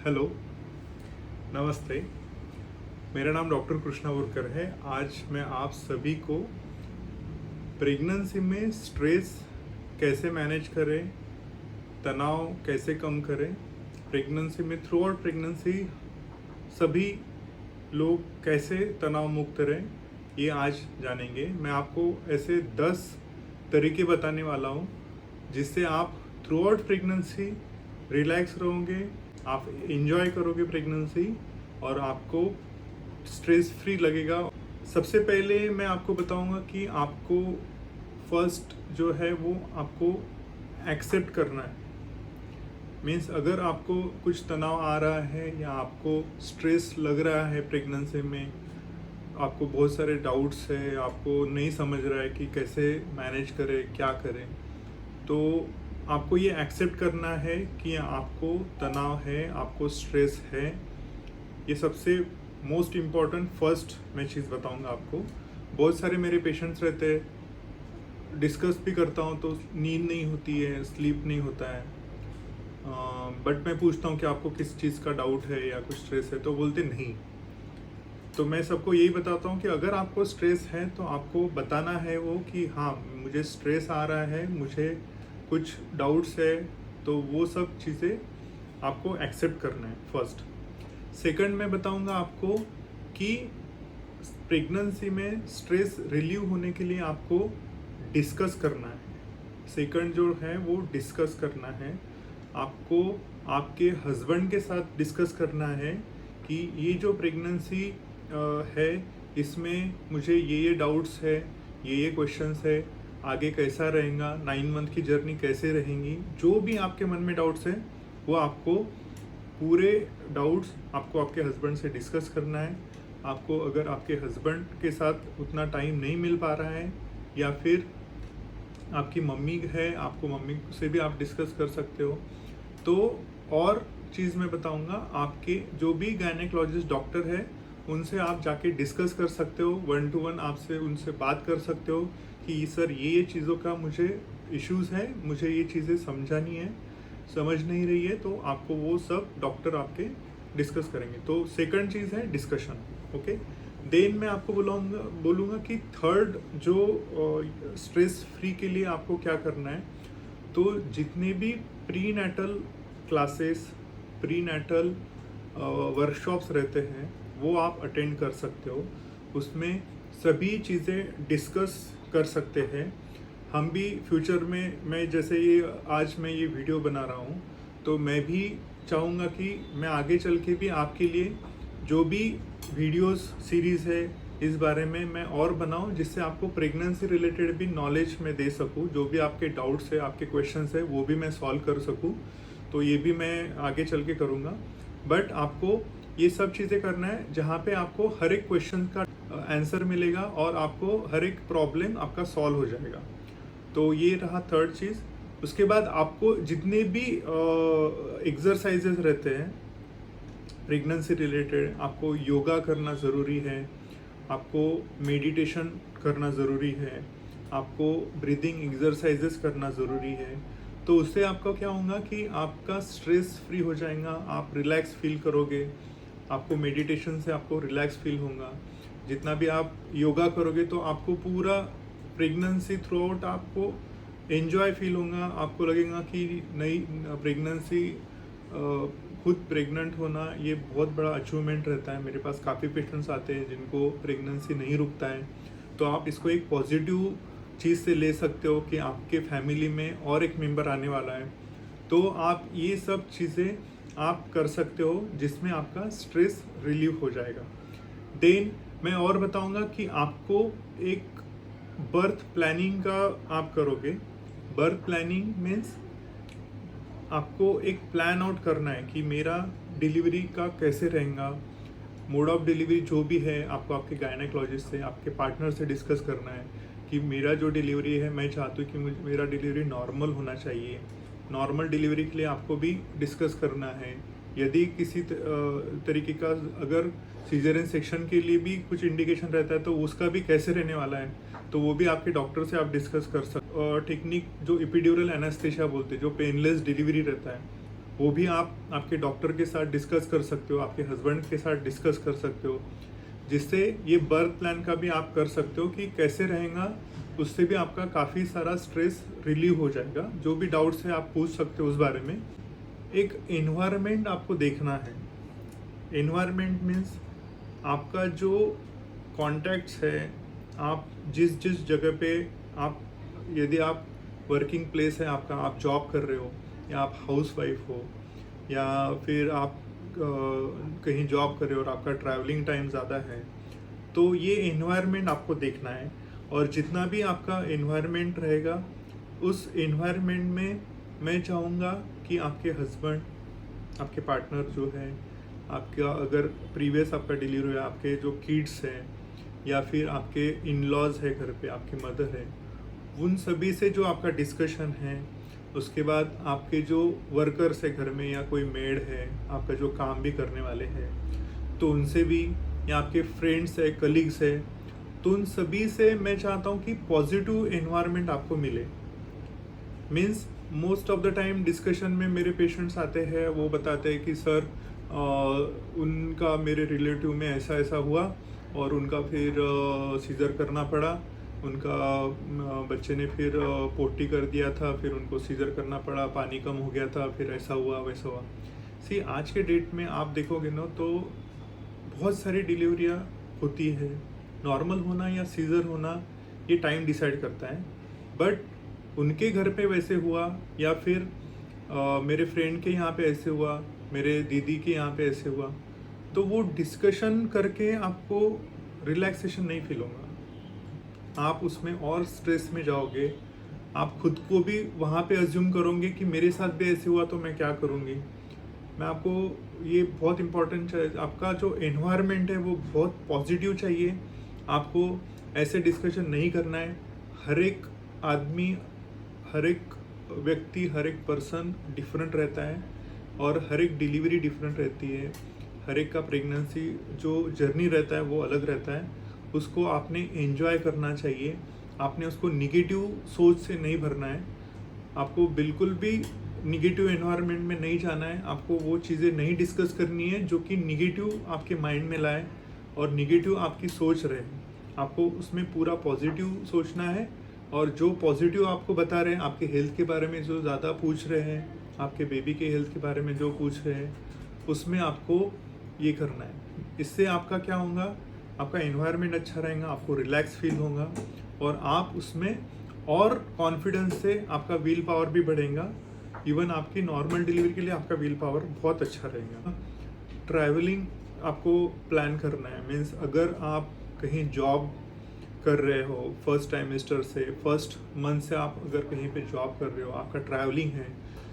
Hello, नमस्ते। मेरा नाम डॉक्टर कृष्णा उरकर है। आज मैं आप सभी को प्रेगनेंसी में स्ट्रेस कैसे मैनेज करें, तनाव कैसे कम करें, प्रेगनेंसी में थ्रू आउट प्रेगनेंसी सभी लोग कैसे तनाव मुक्त रहें, ये आज जानेंगे। मैं आपको ऐसे 10 तरीके बताने वाला हूँ जिससे आप थ्रू आउट प्रेगनेंसी रिलैक्स रहोगे, आप इंजॉय करोगे प्रेगनेंसी और आपको स्ट्रेस फ्री लगेगा। सबसे पहले मैं आपको बताऊंगा कि आपको फर्स्ट जो है वो आपको एक्सेप्ट करना है। मीन्स अगर आपको कुछ तनाव आ रहा है या आपको स्ट्रेस लग रहा है प्रेगनेंसी में, आपको बहुत सारे डाउट्स है, आपको नहीं समझ रहा है कि कैसे मैनेज करें, क्या करें, तो आपको ये एक्सेप्ट करना है कि आपको तनाव है, आपको स्ट्रेस है। ये सबसे मोस्ट इम्पॉर्टेंट फर्स्ट मैं चीज़ बताऊंगा आपको। बहुत सारे मेरे पेशेंट्स रहते हैं, डिस्कस भी करता हूँ तो नींद नहीं होती है, स्लीप नहीं होता है, बट मैं पूछता हूँ कि आपको किस चीज़ का डाउट है या कुछ स्ट्रेस है, तो बोलते नहीं। तो मैं सबको यही बताता हूँ कि अगर आपको स्ट्रेस है तो आपको बताना है वो कि हाँ मुझे स्ट्रेस आ रहा है, मुझे कुछ डाउट्स है, तो वो सब चीज़ें आपको एक्सेप्ट करना है फर्स्ट। सेकंड मैं बताऊंगा आपको कि प्रेगनेंसी में स्ट्रेस रिलीव होने के लिए आपको डिस्कस करना है। सेकंड जो है वो डिस्कस करना है। आपको आपके हस्बैंड के साथ डिस्कस करना है कि ये जो प्रेगनेंसी है इसमें मुझे ये डाउट्स है, ये क्वेश्चंस है, आगे कैसा रहेगा, 9 मंथ की जर्नी कैसे रहेंगी, जो भी आपके मन में डाउट्स हैं वो आपको पूरे डाउट्स आपको आपके हस्बैंड से डिस्कस करना है। आपको अगर आपके हस्बैंड के साथ उतना टाइम नहीं मिल पा रहा है या फिर आपकी मम्मी है, आपको मम्मी से भी आप डिस्कस कर सकते हो। तो और चीज़ मैं बताऊंगा, आपके जो भी गायनेकोलॉजिस्ट डॉक्टर है उनसे आप जाके डिस्कस कर सकते हो, 1 to 1 आपसे उनसे बात कर सकते हो कि सर ये चीज़ों का मुझे इश्यूज़ है, मुझे ये चीज़ें समझानी है, समझ नहीं रही है, तो आपको वो सब डॉक्टर आपके डिस्कस करेंगे। तो सेकंड चीज़ है डिस्कशन। ओके, देन मैं आपको बोलूँगा कि थर्ड जो स्ट्रेस फ्री के लिए आपको क्या करना है, तो जितने भी prenatal classes, prenatal workshops रहते हैं वो आप अटेंड कर सकते हो। उसमें सभी चीज़ें डिस्कस कर सकते हैं। हम भी फ्यूचर में, मैं जैसे ये आज मैं ये वीडियो बना रहा हूँ, तो मैं भी चाहूँगा कि मैं आगे चल के भी आपके लिए जो भी वीडियोस सीरीज़ है इस बारे में मैं और बनाऊँ, जिससे आपको प्रेगनेंसी रिलेटेड भी नॉलेज मैं दे सकूँ। जो भी आपके डाउट्स है, आपके क्वेश्चंस है, वो भी मैं सॉल्व कर सकूँ। तो ये भी मैं आगे चल के करूँगा। बट आपको ये सब चीज़ें करना है जहाँ पे आपको हर एक क्वेश्चन का आंसर मिलेगा और आपको हर एक प्रॉब्लम आपका सॉल्व हो जाएगा। तो ये रहा थर्ड चीज़। उसके बाद आपको जितने भी एक्सरसाइजेस रहते हैं प्रेगनेंसी रिलेटेड, आपको योगा करना ज़रूरी है, आपको मेडिटेशन करना ज़रूरी है, आपको ब्रीदिंग एक्सरसाइजेस करना ज़रूरी है। तो उससे आपका क्या होगा कि आपका स्ट्रेस फ्री हो जाएगा, आप रिलैक्स फील करोगे, आपको मेडिटेशन से आपको रिलैक्स फील होगा। जितना भी आप योगा करोगे तो आपको पूरा प्रेगनेंसी थ्रू आउट आपको एंजॉय फील होगा। आपको लगेगा कि नई प्रेगनेंसी, खुद प्रेग्नेंट होना ये बहुत बड़ा अचीवमेंट रहता है। मेरे पास काफ़ी पेशेंट्स आते हैं जिनको प्रेगनेंसी नहीं रुकता है, तो आप इसको एक पॉजिटिव चीज़ से ले सकते हो कि आपके फैमिली में और एक मेंबर आने वाला है। तो आप ये सब चीज़ें आप कर सकते हो जिसमें आपका स्ट्रेस रिलीव हो जाएगा। देन मैं और बताऊंगा कि आपको एक बर्थ प्लानिंग का आप करोगे। बर्थ प्लानिंग मीन्स आपको एक प्लान आउट करना है कि मेरा डिलीवरी का कैसे रहेगा, मोड ऑफ डिलीवरी जो भी है आपको आपके गायनेकोलॉजिस्ट से, आपके पार्टनर से डिस्कस करना है कि मेरा जो डिलीवरी है मैं चाहती हूँ कि मुझे मेरा डिलीवरी नॉर्मल होना चाहिए। नॉर्मल डिलीवरी के लिए आपको भी डिस्कस करना है। यदि किसी तरीके का अगर सीजरियन सेक्शन के लिए भी कुछ इंडिकेशन रहता है तो उसका भी कैसे रहने वाला है, तो वो भी आपके डॉक्टर से आप डिस्कस कर सकते। और टेक्निक जो एपिड्यूरल एनेस्थेसिया बोलते हैं, जो पेनलेस डिलीवरी रहता है, वो भी आप आपके डॉक्टर के साथ डिस्कस कर सकते हो, आपके हस्बैंड के साथ डिस्कस कर सकते हो, जिससे ये बर्थ प्लान का भी आप कर सकते हो कि कैसे रहेगा। उससे भी आपका काफ़ी सारा स्ट्रेस रिलीव हो जाएगा। जो भी डाउट्स है आप पूछ सकते हो उस बारे में। एक एनवायरनमेंट आपको देखना है। एनवायरनमेंट मीन्स आपका जो कॉन्टैक्ट्स है, आप जिस जिस जगह पे आप, यदि आप वर्किंग प्लेस है आपका, आप जॉब कर रहे हो या आप हाउस वाइफ हो या फिर आप कहीं जॉब कर रहे हो और आपका ट्रैवलिंग टाइम ज़्यादा है, तो ये एनवायरनमेंट आपको देखना है। और जितना भी आपका एनवायरनमेंट रहेगा, उस एनवायरनमेंट में मैं चाहूँगा कि आपके हस्बैंड, आपके पार्टनर जो है, आपका अगर प्रीवियस आपका डिलीवरी है, आपके जो किड्स हैं या फिर आपके इन लॉज है घर पे, आपकी मदर है, उन सभी से जो आपका डिस्कशन है, उसके बाद आपके जो वर्कर्स है घर में या कोई मेड है, आपका जो काम भी करने वाले हैं, तो उनसे भी, या आपके फ्रेंड्स है, कलीग्स है, तो उन सभी से मैं चाहता हूँ कि पॉजिटिव एनवायरनमेंट आपको मिले। Means most of the time discussion में मेरे पेशेंट्स आते हैं, वो बताते हैं कि सर उनका मेरे रिलेटिव में ऐसा ऐसा हुआ और उनका फिर सीजर करना पड़ा, उनका बच्चे ने फिर पोटी कर दिया था, फिर उनको सीजर करना पड़ा, पानी कम हो गया था, फिर ऐसा हुआ वैसा हुआ। सी आज के डेट में आप देखोगे ना तो बहुत सारी डिलीवरियाँ होती है। नॉर्मल होना या सीजर होना ये टाइम डिसाइड करता है, बट उनके घर पे वैसे हुआ या फिर मेरे फ्रेंड के यहाँ पे ऐसे हुआ, मेरे दीदी के यहाँ पे ऐसे हुआ, तो वो डिस्कशन करके आपको रिलैक्सेशन नहीं फील होगा। आप उसमें और स्ट्रेस में जाओगे, आप खुद को भी वहाँ पे अज्यूम करोगे कि मेरे साथ भी ऐसे हुआ तो मैं क्या करूँगी। मैं आपको ये बहुत इम्पोर्टेंट है, आपका जो एनवायरनमेंट है वो बहुत पॉजिटिव चाहिए। आपको ऐसे डिस्कशन नहीं करना है। हर एक आदमी, हर एक व्यक्ति, हर एक पर्सन डिफरेंट रहता है और हर एक डिलीवरी डिफरेंट रहती है। हर एक का प्रेगनेंसी जो जर्नी रहता है वो अलग रहता है। उसको आपने एंजॉय करना चाहिए। आपने उसको निगेटिव सोच से नहीं भरना है। आपको बिल्कुल भी निगेटिव एनवायरनमेंट में नहीं जाना है। आपको वो चीज़ें नहीं डिस्कस करनी है जो कि निगेटिव आपके माइंड में लाए और निगेटिव आपकी सोच रहे। आपको उसमें पूरा पॉजिटिव सोचना है। और जो पॉजिटिव आपको बता रहे हैं, आपके हेल्थ के बारे में जो ज़्यादा पूछ रहे हैं, आपके बेबी के हेल्थ के बारे में जो पूछ रहे हैं, उसमें आपको ये करना है। इससे आपका क्या होगा, आपका एनवायरनमेंट अच्छा रहेगा, आपको रिलैक्स फील होगा और आप उसमें और कॉन्फिडेंस से आपका विल पावर भी बढ़ेगा। इवन आपकी नॉर्मल डिलीवरी के लिए आपका विल पावर बहुत अच्छा रहेगा। ट्रैवलिंग आपको प्लान करना है। मीन्स अगर आप कहीं जॉब कर रहे हो, फर्स्ट टाइमेस्टर से फर्स्ट मंथ से आप अगर कहीं पे जॉब कर रहे हो, आपका ट्रैवलिंग है,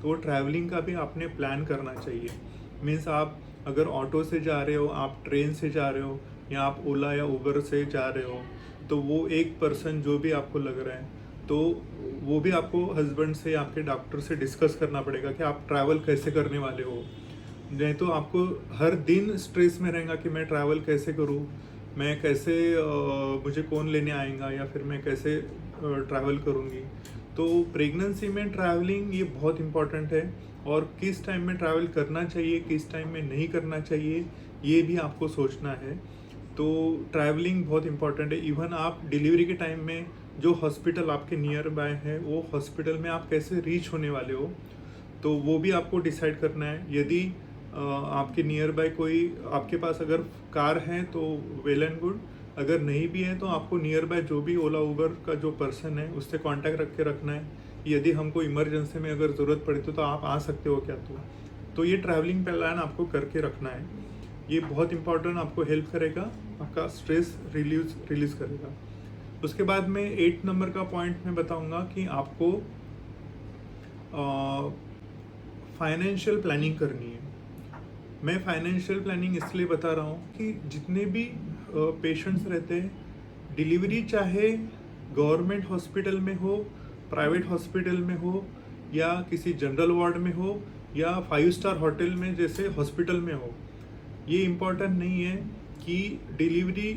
तो वो ट्रैवलिंग का भी आपने प्लान करना चाहिए। मीन्स आप अगर ऑटो से जा रहे हो, आप ट्रेन से जा रहे हो या आप ओला या उबर से जा रहे हो, तो वो एक पर्सन जो भी आपको लग रहा है, तो वो भी आपको हस्बैंड से, आपके डॉक्टर से डिस्कस करना पड़ेगा कि आप ट्रैवल कैसे करने वाले हो। नहीं तो आपको हर दिन स्ट्रेस में रहेगा कि मैं ट्रैवल कैसे करूँ, मैं कैसे मुझे कौन लेने आएगा या फिर मैं कैसे ट्रैवल करूँगी। तो प्रेगनेंसी में ट्रैवलिंग ये बहुत इम्पॉर्टेंट है और किस टाइम में ट्रैवल करना चाहिए, किस टाइम में नहीं करना चाहिए, ये भी आपको सोचना है। तो ट्रैवलिंग बहुत इम्पॉर्टेंट है। इवन आप डिलीवरी के टाइम में जो हॉस्पिटल आपके नियर बाय है, वो हॉस्पिटल में आप कैसे रीच होने वाले हो, तो वो भी आपको डिसाइड करना है। यदि आपके नियर बाय कोई, आपके पास अगर कार है तो वेल एंड गुड, अगर नहीं भी है तो आपको नियर बाय जो भी ओला उबर का जो पर्सन है उससे कांटेक्ट रख के रखना है। यदि हमको इमरजेंसी में अगर ज़रूरत पड़े तो आप आ सकते हो क्या। तो ये ट्रैवलिंग प्लान आपको करके रखना है। ये बहुत इंपॉर्टेंट, आपको हेल्प करेगा, आपका स्ट्रेस रिलीज करेगा। उसके बाद में 8 नंबर का पॉइंट मैं बताऊंगा कि आपको फाइनेंशियल प्लानिंग करनी है। मैं फाइनेंशियल प्लानिंग इसलिए बता रहा हूँ कि जितने भी पेशेंट्स रहते हैं, डिलीवरी चाहे गवर्नमेंट हॉस्पिटल में हो, प्राइवेट हॉस्पिटल में हो या किसी जनरल वार्ड में हो या 5 स्टार होटल में जैसे हॉस्पिटल में हो, ये इम्पोर्टेंट नहीं है कि डिलीवरी,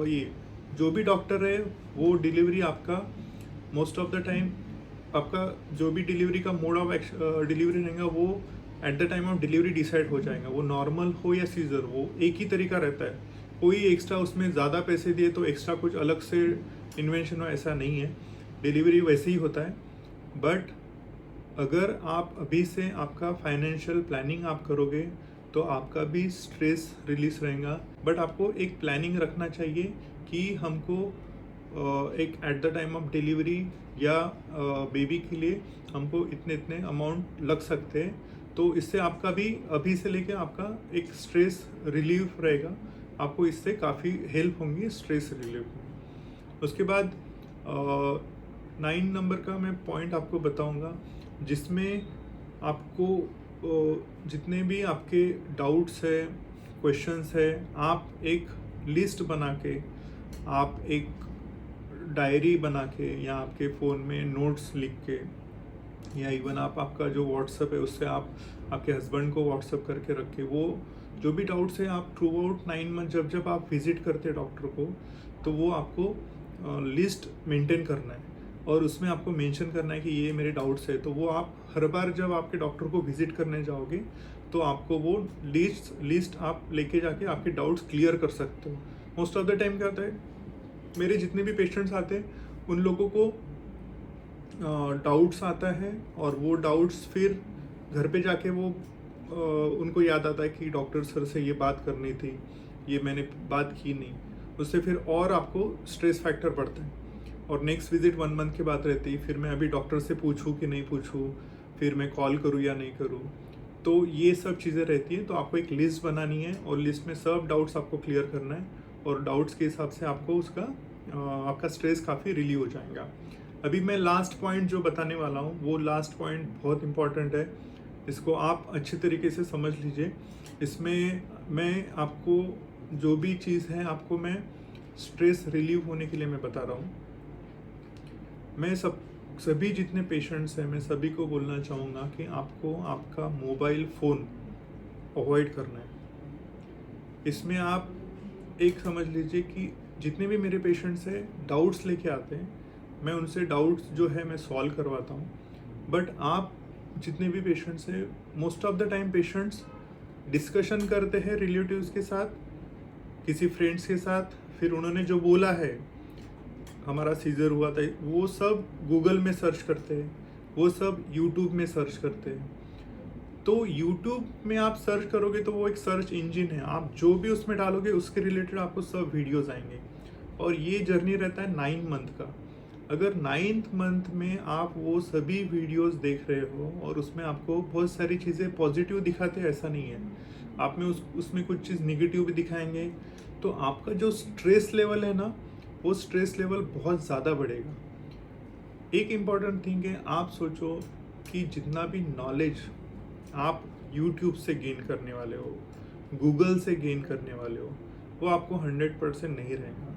ये जो भी डॉक्टर है वो डिलीवरी आपका मोस्ट ऑफ द टाइम, आपका जो भी डिलीवरी का मोड ऑफ डिलीवरी रहेगा वो at the time of delivery decide हो जाएगा, वो नॉर्मल हो या सीजर, वो एक ही तरीका रहता है। कोई एक्स्ट्रा उसमें ज़्यादा पैसे दिए तो एक्स्ट्रा कुछ अलग से इन्वेंशन हो, ऐसा नहीं है। डिलीवरी वैसे ही होता है। बट अगर आप अभी से आपका फाइनेंशियल प्लानिंग आप करोगे तो आपका भी स्ट्रेस रिलीज रहेगा। बट आपको एक प्लानिंग रखना चाहिए कि हमको एक at the time of delivery या बेबी के लिए हमको इतने इतने अमाउंट लग सकते हैं। तो इससे आपका भी अभी से लेके आपका एक स्ट्रेस रिलीफ रहेगा, आपको इससे काफ़ी हेल्प होंगी स्ट्रेस रिलीफ में। उसके बाद 9 नंबर का मैं पॉइंट आपको बताऊंगा, जिसमें आपको जितने भी आपके डाउट्स है, क्वेश्चंस है, आप एक लिस्ट बना के, आप एक डायरी बना के या आपके फ़ोन में नोट्स लिख के, या इवन आप आपका जो व्हाट्सअप है उससे आप आपके हस्बैंड को व्हाट्सअप करके रखे, वो जो भी डाउट्स है आप थ्रू आउट 9 मंथ जब जब आप विज़िट करते हैं डॉक्टर को, तो वो आपको लिस्ट मेंटेन करना है और उसमें आपको मेंशन करना है कि ये मेरे डाउट्स है। तो वो आप हर बार जब आपके डॉक्टर को विज़िट करने जाओगे तो आपको वो लिस्ट आप लेके जाके आपके डाउट्स क्लियर कर सकते हो। मोस्ट ऑफ द टाइम क्या होता है, मेरे जितने भी पेशेंट्स आते हैं उन लोगों को डाउट्स आता है और वो डाउट्स फिर घर पे जाके वो उनको याद आता है कि डॉक्टर सर से ये बात करनी थी, ये मैंने बात की नहीं, उससे फिर और आपको स्ट्रेस फैक्टर बढ़ता है। और नेक्स्ट विजिट 1 मंथ के बाद रहती है, फिर मैं अभी डॉक्टर से पूछूं कि नहीं पूछूं, फिर मैं कॉल करूं या नहीं करूं, तो ये सब चीज़ें रहती हैं। तो आपको एक लिस्ट बनानी है और लिस्ट में सब डाउट्स आपको क्लियर करना है और डाउट्स के हिसाब से आपको उसका आपका स्ट्रेस काफ़ी रिलीव हो जाएगा। अभी मैं लास्ट पॉइंट जो बताने वाला हूँ वो लास्ट पॉइंट बहुत इंपॉर्टेंट है, इसको आप अच्छे तरीके से समझ लीजिए। इसमें मैं आपको जो भी चीज़ है आपको मैं स्ट्रेस रिलीव होने के लिए मैं बता रहा हूँ। मैं सभी जितने पेशेंट्स हैं मैं सभी को बोलना चाहूँगा कि आपको आपका मोबाइल फ़ोन अवॉइड करना है। इसमें आप एक समझ लीजिए कि जितने भी मेरे पेशेंट्स हैं डाउट्स लेके आते हैं, मैं उनसे डाउट्स जो है मैं सॉल्व करवाता हूँ। बट आप जितने भी पेशेंट्स हैं, most of the time patients discussion करते हैं रिलेटिव्स के साथ, किसी फ्रेंड्स के साथ, फिर उन्होंने जो बोला है हमारा सीजर हुआ था, वो सब गूगल में सर्च करते हैं, वो सब यूट्यूब में सर्च करते हैं। तो यूट्यूब में आप सर्च करोगे तो वो एक सर्च इंजन है, आप जो भी उसमें डालोगे उसके रिलेटेड आपको सब वीडियोस आएंगे। और ये जर्नी रहता है 9 मंथ का। अगर 9th मंथ में आप वो सभी वीडियोस देख रहे हो और उसमें आपको बहुत सारी चीज़ें पॉजिटिव दिखाते हैं, ऐसा नहीं है, आप में उसमें कुछ चीज़ निगेटिव भी दिखाएंगे, तो आपका जो स्ट्रेस लेवल है ना, वो स्ट्रेस लेवल बहुत ज़्यादा बढ़ेगा। एक इम्पॉर्टेंट थिंग है, आप सोचो कि जितना भी नॉलेज आप यूट्यूब से गेन करने वाले हो, गूगल से गेन करने वाले हो, वो आपको 100% नहीं रहेगा।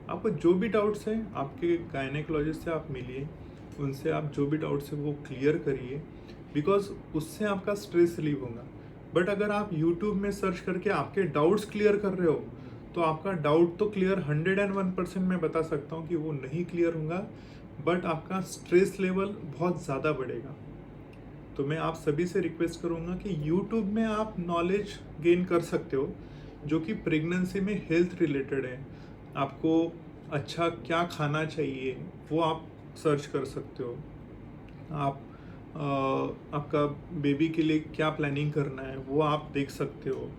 आपको जो भी डाउट्स हैं आपके गायनेकोलॉजिस्ट से आप मिलिए, उनसे आप जो भी डाउट्स हैं वो क्लियर करिए, बिकॉज उससे आपका स्ट्रेस रिलीव होगा। बट अगर आप यूट्यूब में सर्च करके आपके डाउट्स क्लियर कर रहे हो तो आपका डाउट तो क्लियर 101% मैं बता सकता हूँ कि वो नहीं क्लियर होगा, बट आपका स्ट्रेस लेवल बहुत ज़्यादा बढ़ेगा। तो मैं आप सभी से रिक्वेस्ट करूँगा कि यूट्यूब में आप नॉलेज गेन कर सकते हो जो कि प्रेगनेंसी में हेल्थ रिलेटेड है। आपको अच्छा क्या खाना चाहिए वो आप सर्च कर सकते हो, आप आपका बेबी के लिए क्या प्लानिंग करना है वो आप देख सकते हो।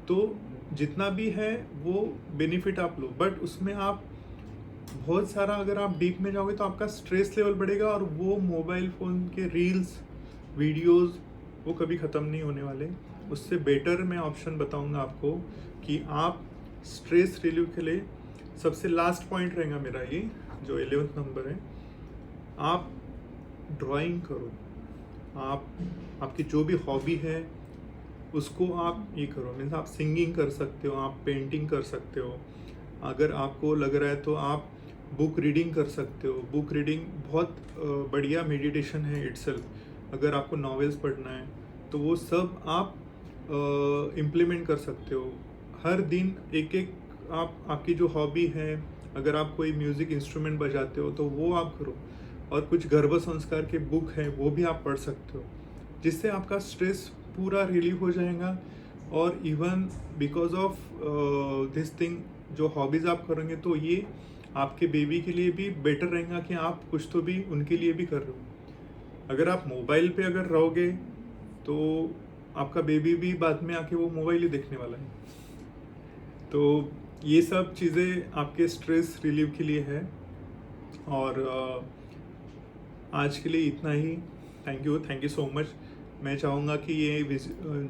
तो जितना भी है वो बेनिफिट आप लो, बट उसमें आप बहुत सारा अगर आप डीप में जाओगे तो आपका स्ट्रेस लेवल बढ़ेगा और वो मोबाइल फ़ोन के रील्स वीडियोस वो कभी ख़त्म नहीं होने वाले। उससे बेटर मैं ऑप्शन बताऊंगा आपको कि आप स्ट्रेस रिलीव के लिए सबसे लास्ट पॉइंट रहेगा मेरा ये जो 11th नंबर है, आप ड्राइंग करो। आपकी जो भी हॉबी है उसको आप ये करो, मीन्स आप सिंगिंग कर सकते हो, आप पेंटिंग कर सकते हो। अगर आपको लग रहा है तो आप बुक रीडिंग कर सकते हो। बुक रीडिंग बहुत बढ़िया मेडिटेशन है इटसेल्फ। अगर आपको नॉवेल्स पढ़ना है तो वो सब आप इम्प्लीमेंट कर सकते हो। हर दिन एक एक आपकी जो हॉबी है, अगर आप कोई म्यूज़िक इंस्ट्रूमेंट बजाते हो तो वो आप करो, और कुछ गर्भ संस्कार के बुक हैं वो भी आप पढ़ सकते हो, जिससे आपका स्ट्रेस पूरा रिलीव हो जाएगा। और even because of this thing जो हॉबीज़ आप करेंगे तो ये आपके बेबी के लिए भी बेटर रहेगा कि आप कुछ तो भी उनके लिए भी कर रहे हो। अगर आप मोबाइल पे अगर रहोगे तो आपका बेबी भी बाद में आके वो मोबाइल ही देखने वाला है। तो ये सब चीज़ें आपके स्ट्रेस रिलीव के लिए है। और आज के लिए इतना ही। Thank you so much. मैं चाहूँगा कि ये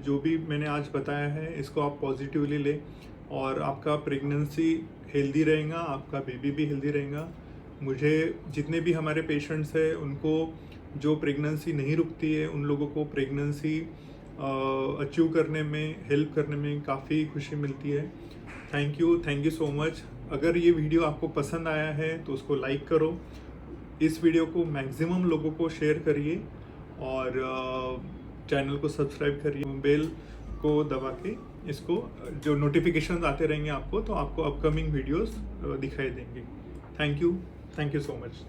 जो भी मैंने आज बताया है इसको आप पॉजिटिवली लें और आपका प्रेगनेंसी हेल्दी रहेगा, आपका बेबी भी हेल्दी रहेगा। मुझे जितने भी हमारे पेशेंट्स हैं उनको जो प्रेगनेंसी नहीं रुकती है उन लोगों को प्रेगनेंसी अचीव करने में, हेल्प करने में काफ़ी खुशी मिलती है। Thank you so much. अगर ये वीडियो आपको पसंद आया है तो उसको लाइक करो, इस वीडियो को मैक्सिमम लोगों को शेयर करिए और चैनल को सब्सक्राइब करिए, बेल को दबा के इसको जो नोटिफिकेशन आते रहेंगे आपको तो आपको अपकमिंग वीडियोस दिखाई देंगे। Thank you so much.